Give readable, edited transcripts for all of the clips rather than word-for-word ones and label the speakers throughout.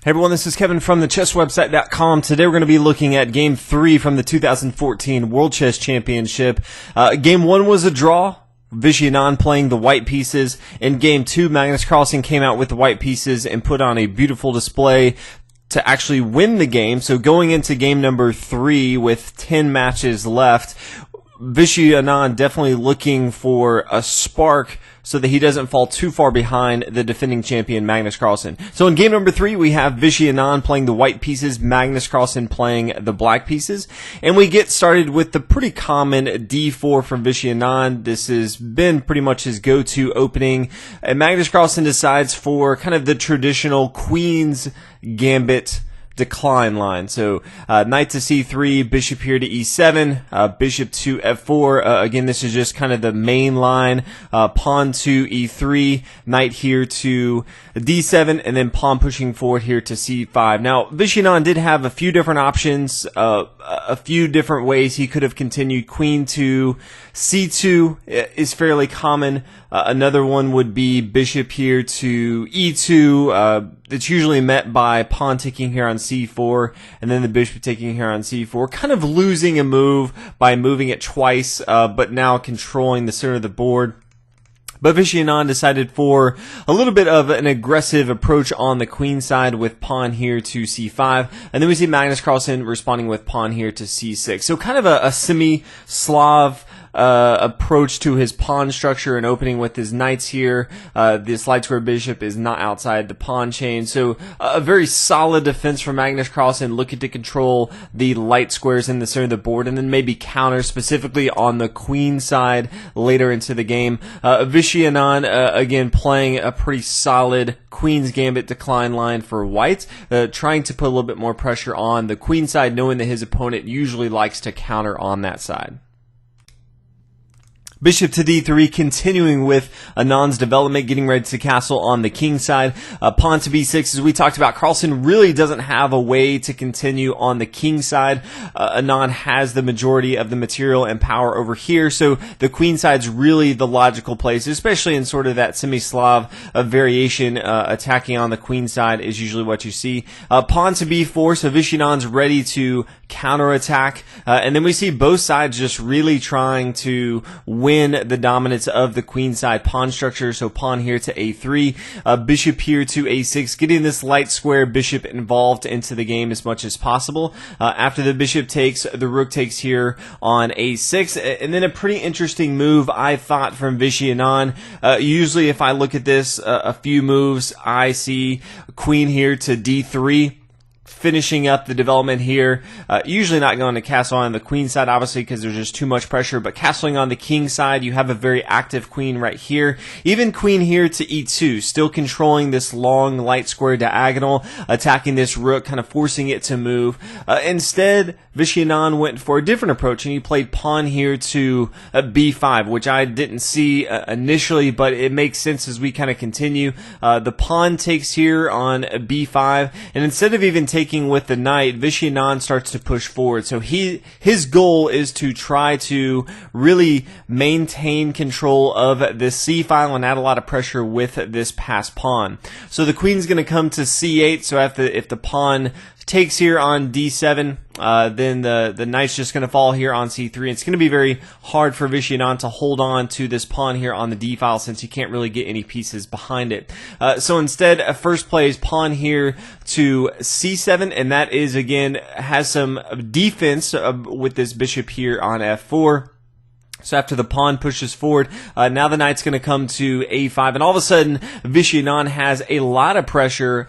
Speaker 1: Hey everyone, this is Kevin from the chesswebsite.com. Today we're going to be looking at Game 3 from the 2014 World Chess Championship. Game 1 was a draw. Vishy Anand playing the white pieces. In Game 2, Magnus Carlsen came out with the white pieces and put on a beautiful display to actually win the game. So going into game number 3 with 10 matches left, Vishy Anand definitely looking for a spark so that he doesn't fall too far behind the defending champion Magnus Carlsen. So in game number 3, we have Vishy Anand playing the white pieces, Magnus Carlsen playing the black pieces. And we get started with the pretty common d4 from Vishy Anand. This has been pretty much his go-to opening. And Magnus Carlsen decides for kind of the traditional Queen's Gambit decline line. So knight to c3, bishop here to e7, bishop to f4. Again, this is just kind of the main line. Pawn to e3, knight here to d7, and then pawn pushing forward here to c5. Now, Vishy Anand did have a few different options, a few different ways he could have continued. Queen to c2 is fairly common. Another one would be bishop here to e2. It's usually met by pawn taking here on c4, and then the bishop taking here on c4, kind of losing a move by moving it twice, but now controlling the center of the board. But Vishy Anand decided for a little bit of an aggressive approach on the queen side with pawn here to c5, and then we see Magnus Carlsen responding with pawn here to c6. So kind of a semi-Slav approach to his pawn structure and opening with his knights here. This light square bishop is not outside the pawn chain. So a very solid defense from Magnus Carlsen, looking to control the light squares in the center of the board and then maybe counter specifically on the queen side later into the game. Vishy Anand, again, playing a pretty solid Queen's Gambit decline line for white, trying to put a little bit more pressure on the queen side, knowing that his opponent usually likes to counter on that side. Bishop to d3, continuing with Anand's development, getting ready to castle on the king side. Pawn to b6, as we talked about, Carlsen really doesn't have a way to continue on the king side. Anand has the majority of the material and power over here, so the queen side's really the logical place, especially in sort of that semi-Slav variation. Attacking on the queen side is usually what you see. Pawn to b4, so Vishy Anand's ready to counterattack, and then we see both sides just really trying to win the dominance of the queen side pawn structure. So pawn here to a3, bishop here to a6, getting this light square bishop involved into the game as much as possible. After the bishop takes, the rook takes here on a6, and then a pretty interesting move I thought from Vishy Anand. Usually if I look at this, a few moves, I see queen here to d3, finishing up the development here. Usually not going to castle on the queen side, obviously, because there's just too much pressure, but castling on the king side, you have a very active queen right here. Even queen here to e2, still controlling this long light square diagonal, attacking this rook, kind of forcing it to move. Instead, Vishy Anand went for a different approach, and he played pawn here to b5, which I didn't see initially, but it makes sense as we kind of continue. The pawn takes here on b5, and instead of even taking with the knight, Vishy Anand starts to push forward. So his goal is to try to really maintain control of this c file and add a lot of pressure with this passed pawn. So the queen's going to come to c8. So if the pawn takes here on d7, then the knight's just going to fall here on c3. It's going to be very hard for Vishy Anand to hold on to this pawn here on the d file since he can't really get any pieces behind it. So instead, first plays pawn here to c7, and that is, again, has some defense with this bishop here on f4. So after the pawn pushes forward, now the knight's going to come to a5, and all of a sudden, Vishy Anand has a lot of pressure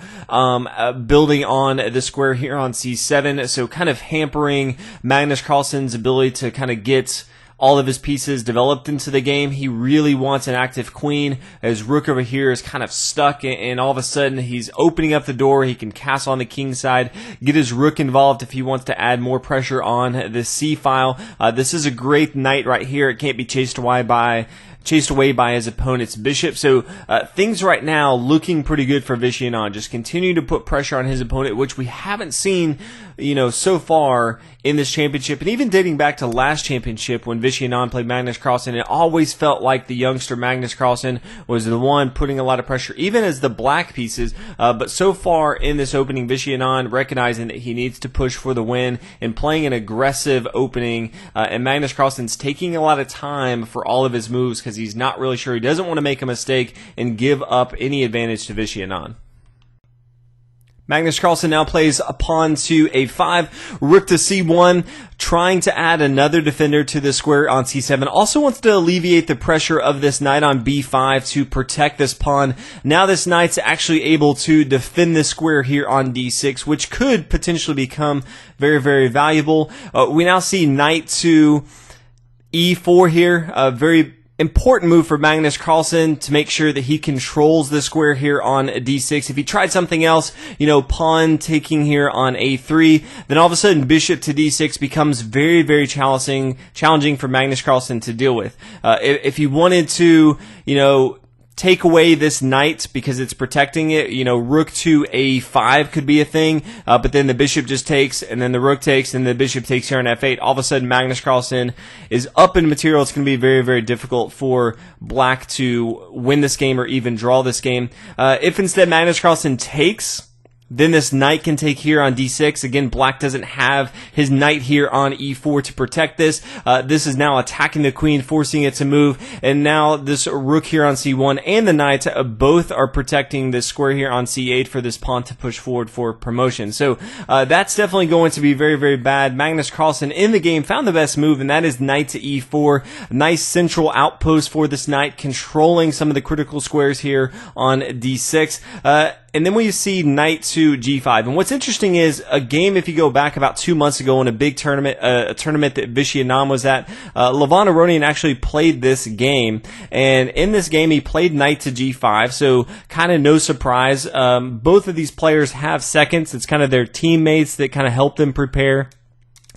Speaker 1: building on the square here on c7, so kind of hampering Magnus Carlsen's ability to kind of get all of his pieces developed into the game. He really wants an active queen. His rook over here is kind of stuck, and all of a sudden he's opening up the door. He can castle on the king side, get his rook involved if he wants to add more pressure on the c file. This is a great knight right here. It can't be chased away by chased away by his opponent's bishop. So things right now looking pretty good for Vishy Anand. Just continue to put pressure on his opponent, which we haven't seen, so far in this championship. And even dating back to last championship when Vishy Anand played Magnus Carlsen, it always felt like the youngster Magnus Carlsen was the one putting a lot of pressure, even as the black pieces. But so far in this opening, Vishy Anand recognizing that he needs to push for the win and playing an aggressive opening. And Magnus Carlsen's taking a lot of time for all of his moves because he's not really sure. He doesn't want to make a mistake and give up any advantage to Vishy Anand. Magnus Carlsen now plays a pawn to a5, rook to c1, trying to add another defender to the square on c7. Also wants to alleviate the pressure of this knight on b5 to protect this pawn. Now this knight's actually able to defend the square here on d6, which could potentially become very, very valuable. We now see knight to e4 here, a very important move for Magnus Carlsen to make sure that he controls the square here on d6. If he tried something else, pawn taking here on a3, then all of a sudden bishop to d6 becomes very, very challenging for Magnus Carlsen to deal with. If he wanted to, take away this knight because it's protecting it, rook to a5 could be a thing, but then the bishop just takes, and then the rook takes, and the bishop takes here on f8. All of a sudden, Magnus Carlsen is up in material. It's going to be very, very difficult for black to win this game or even draw this game. If instead Magnus Carlsen takes, then this knight can take here on d6. Again, black doesn't have his knight here on e4 to protect this. This is now attacking the queen, forcing it to move. And now this rook here on c1 and the knight both are protecting this square here on c8 for this pawn to push forward for promotion. So that's definitely going to be very, very bad. Magnus Carlsen in the game found the best move, and that is knight to e4. Nice central outpost for this knight, controlling some of the critical squares here on d6. And then we see knight to g5. And what's interesting is a game, if you go back about 2 months ago in a big tournament, a tournament that Vishy Anand was at, Levon Aronian actually played this game. And in this game, he played knight to g5. So kind of no surprise. Both of these players have seconds. It's kind of their teammates that kind of help them prepare.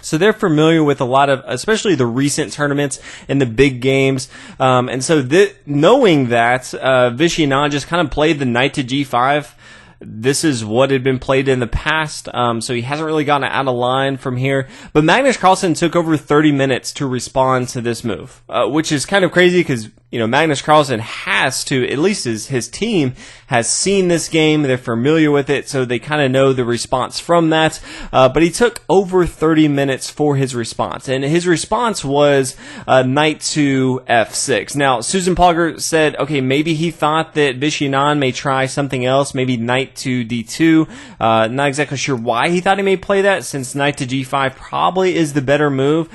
Speaker 1: So they're familiar with a lot of, especially the recent tournaments and the big games. And so knowing that, Vishy Anand just kind of played the knight to g5. This is what had been played in the past, so he hasn't really gotten out of line from here. But Magnus Carlsen took over 30 minutes to respond to this move, which is kind of crazy because, Magnus Carlsen has to, at least his team has seen this game. They're familiar with it, so they kind of know the response from that. But he took over 30 minutes for his response, and his response was knight to f6. Now, Susan Polgar said, okay, maybe he thought that Vishy Anand may try something else, maybe knight to d2. Not exactly sure why he thought he may play that, since knight to g5 probably is the better move.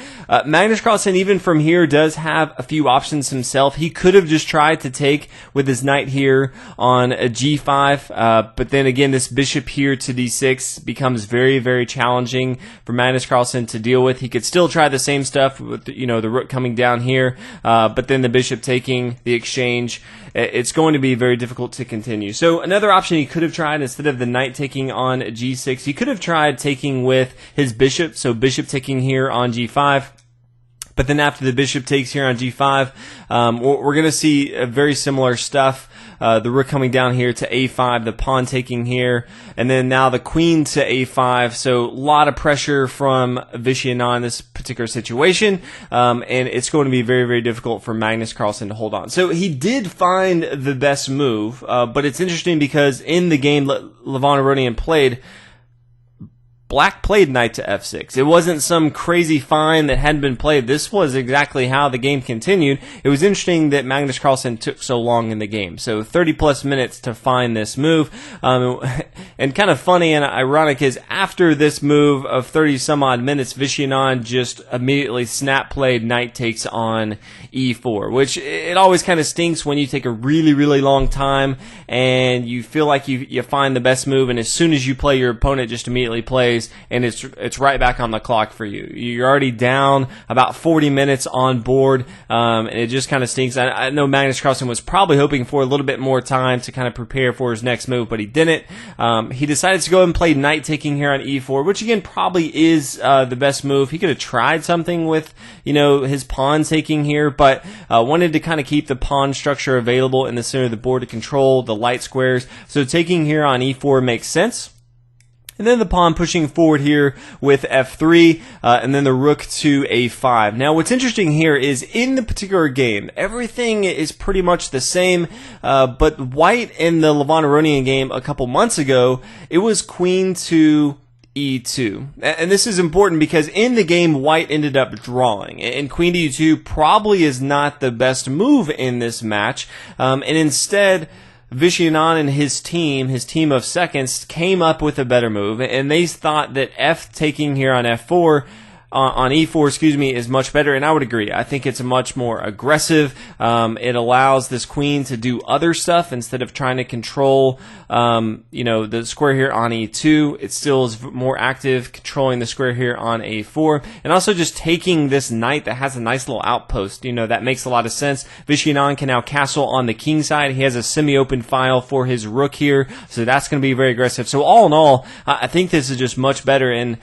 Speaker 1: Magnus Carlsen, even from here, does have a few options himself. He could have just tried to take with his knight here on a g5, but then again, this bishop here to d6 becomes very, very challenging for Magnus Carlsen to deal with. He could still try the same stuff with, the rook coming down here, but then the bishop taking the exchange. It's going to be very difficult to continue. So another option he could have tried, instead of the knight taking on g6, he could have tried taking with his bishop, so bishop taking here on g5. But then after the bishop takes here on g5, we're going to see very similar stuff. The rook coming down here to a5, the pawn taking here, and then now the queen to a5. So a lot of pressure from Vishy Anand in this particular situation, and it's going to be very, very difficult for Magnus Carlsen to hold on. So he did find the best move, but it's interesting because in the game Levon Aronian played, Black played knight to f6. It wasn't some crazy find that hadn't been played. This was exactly how the game continued. It was interesting that Magnus Carlsen took so long in the game. So 30 plus minutes to find this move. And kind of funny and ironic is after this move of 30 some odd minutes, Vishy Anand just immediately snap played knight takes on e4, which it always kind of stinks when you take a really, really long time and you feel like you find the best move, and as soon as you play, your opponent just immediately plays plays, and it's right back on the clock for you. You're already down about 40 minutes on board, and it just kind of stinks. I know Magnus Carlsen was probably hoping for a little bit more time to kind of prepare for his next move, but he didn't. He decided to go and play knight taking here on e4, which again probably is the best move. He could have tried something with, his pawn taking here, but wanted to kind of keep the pawn structure available in the center of the board to control the light squares. So taking here on e4 makes sense. And then the pawn pushing forward here with f3, and then the rook to a5. Now, what's interesting here is in the particular game, everything is pretty much the same, but white in the Levon Aronian game a couple months ago, it was queen to e2. And this is important because in the game, white ended up drawing. And queen to e2 probably is not the best move in this match, and instead, Vishy Anand and his team of seconds, came up with a better move, and they thought that f taking here on f4, on e4, is much better, and I would agree. I think it's much more aggressive. It allows this queen to do other stuff instead of trying to control, the square here on e2. It still is more active, controlling the square here on a4, and also just taking this knight that has a nice little outpost. That makes a lot of sense. Vishy Anand can now castle on the king side. He has a semi-open file for his rook here, so that's going to be very aggressive. So all in all, I think this is just much better, and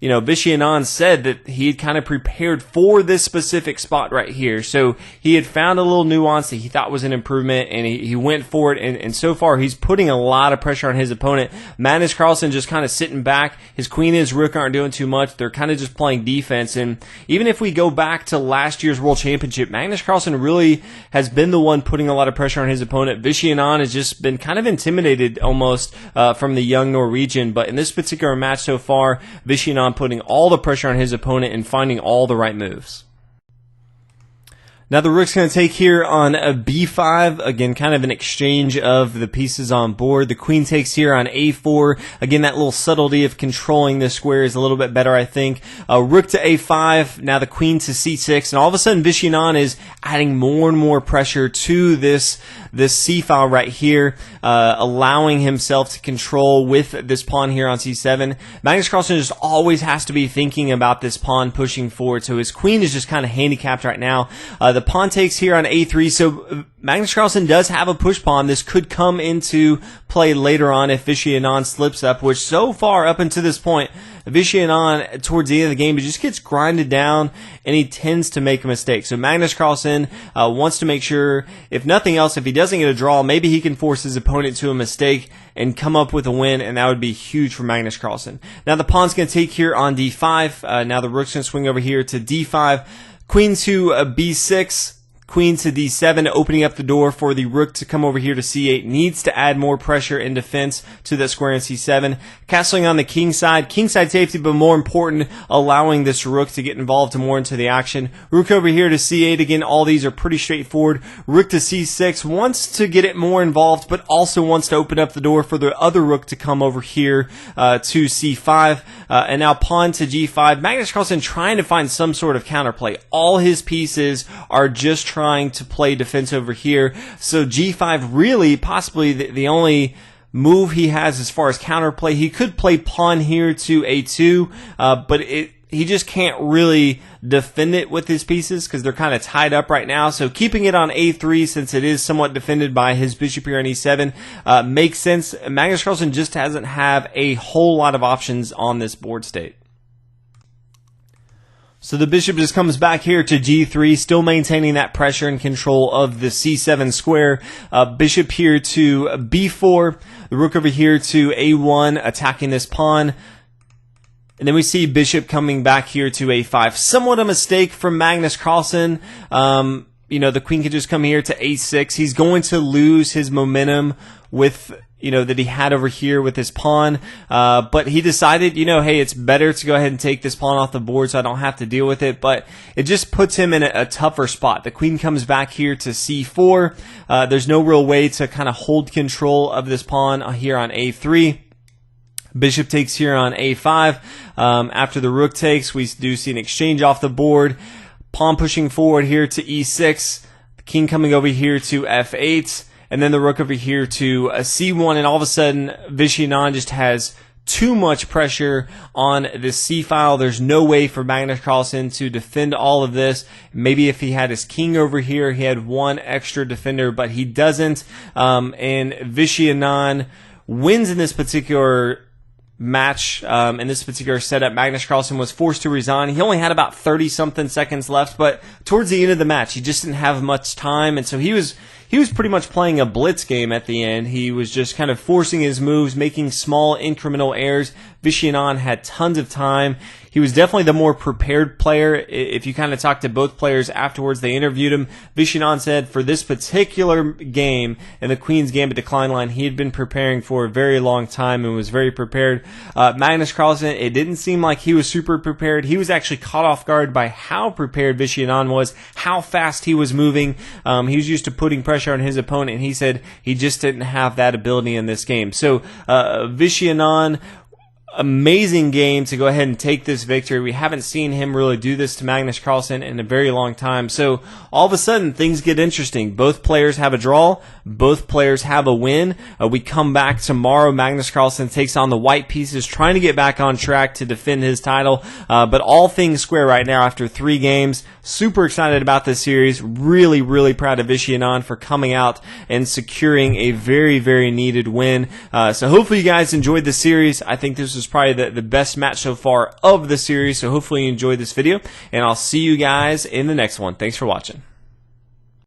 Speaker 1: Vishy Anand said that he had kind of prepared for this specific spot right here. So he had found a little nuance that he thought was an improvement, and he went for it. And so far, he's putting a lot of pressure on his opponent. Magnus Carlsen just kind of sitting back. His queen and his rook aren't doing too much. They're kind of just playing defense. And even if we go back to last year's World Championship, Magnus Carlsen really has been the one putting a lot of pressure on his opponent. Vishy Anand has just been kind of intimidated almost from the young Norwegian. But in this particular match so far, Vishy Anand putting all the pressure on his opponent and finding all the right moves. Now the rook's going to take here on a b5. Again, kind of an exchange of the pieces on board. The queen takes here on a4. Again, that little subtlety of controlling the square is a little bit better, I think. Rook to a5. Now the queen to c6. And all of a sudden, Vishy Anand is adding more and more pressure to this c file right here, allowing himself to control with this pawn here on c7. Magnus Carlsen just always has to be thinking about this pawn pushing forward. So his queen is just kind of handicapped right now. The pawn takes here on a3, so Magnus Carlsen does have a push pawn. This could come into play later on if Vishy Anand slips up, which so far up until this point, Vishy Anand towards the end of the game, he just gets grinded down and he tends to make a mistake. So Magnus Carlsen wants to make sure, if nothing else, if he doesn't get a draw, maybe he can force his opponent to a mistake and come up with a win, and that would be huge for Magnus Carlsen. Now the pawn's going to take here on d5. Now the rook's going to swing over here to d5. Queen to b6, queen to d7, opening up the door for the rook to come over here to c8. Needs to add more pressure and defense to that square in c7. Castling on the king side safety, but more important, allowing this rook to get involved more into the action. Rook over here to c8. Again, all these are pretty straightforward. Rook to c6, wants to get it more involved, but also wants to open up the door for the other rook to come over here to c5. And now pawn to g5. Magnus Carlsen trying to find some sort of counterplay. All his pieces are just trying to play defense over here. So g5 really possibly the only move he has as far as counterplay. He could play pawn here to a2, but he just can't really defend it with his pieces because they're kind of tied up right now. So keeping it on a3, since it is somewhat defended by his bishop here on e7, makes sense. Magnus Carlsen just doesn't have a whole lot of options on this board state. So the bishop just comes back here to g3, still maintaining that pressure and control of the c7 square. Bishop here to b4, the rook over here to a1, attacking this pawn. And then we see bishop coming back here to a5. Somewhat a mistake from Magnus Carlsen. The queen could just come here to a6. He's going to lose his momentum with that he had over here with his pawn, but he decided, hey, it's better to go ahead and take this pawn off the board so I don't have to deal with it, but it just puts him in a tougher spot. The queen comes back here to c4. There's no real way to kind of hold control of this pawn here on a3. Bishop takes here on a5. After the rook takes, we do see an exchange off the board. Pawn pushing forward here to e6. The king coming over here to f8. And then the rook over here to a c1, and all of a sudden, Vishy Anand just has too much pressure on this C-file. There's no way for Magnus Carlsen to defend all of this. Maybe if he had his king over here, he had one extra defender, but he doesn't. And Vishy Anand wins in this particular match. In this particular setup, Magnus Carlsen was forced to resign. He only had about 30-something seconds left, but towards the end of the match, he just didn't have much time, and so he was pretty much playing a blitz game at the end. He was just kind of forcing his moves, making small incremental errors. Vishy Anand had tons of time. He was definitely the more prepared player. If you kind of talk to both players afterwards, they interviewed him. Vishy Anand said for this particular game in the Queen's Gambit decline line, he had been preparing for a very long time and was very prepared. Magnus Carlsen, it didn't seem like he was super prepared. He was actually caught off guard by how prepared Vishy Anand was, how fast he was moving. He was used to putting pressure on his opponent, and he said he just didn't have that ability in this game. So Vishy Anand, amazing game to go ahead and take this victory. We haven't seen him really do this to Magnus Carlsen in a very long time. So all of a sudden, things get interesting. Both players have a draw. Both players have a win. We come back tomorrow. Magnus Carlsen takes on the White Pieces, trying to get back on track to defend his title. But all things square right now after 3 games. Super excited about this series. Really, really proud of Vishy Anand for coming out and securing a very, very needed win. So hopefully you guys enjoyed the series. I think this was probably the best match so far of the series. So hopefully you enjoyed this video, and I'll see you guys in the next one. Thanks for watching.